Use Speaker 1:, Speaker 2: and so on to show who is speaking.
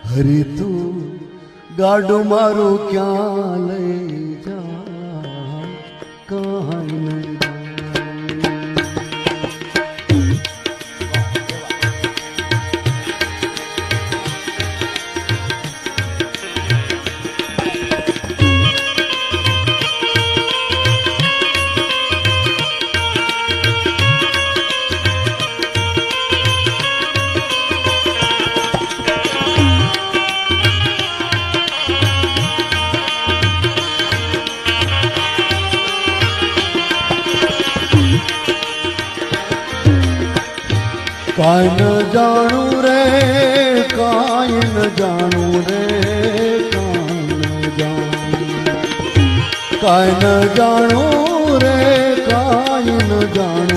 Speaker 1: હરી તું ગાડું મારું ક્યાં લઈ જા કાંઈ નહીં કાંઈ ન જાણું રે કાંઈ ન જાણું રે કાંઈ ન જાણું રે કાંઈ ન જાણું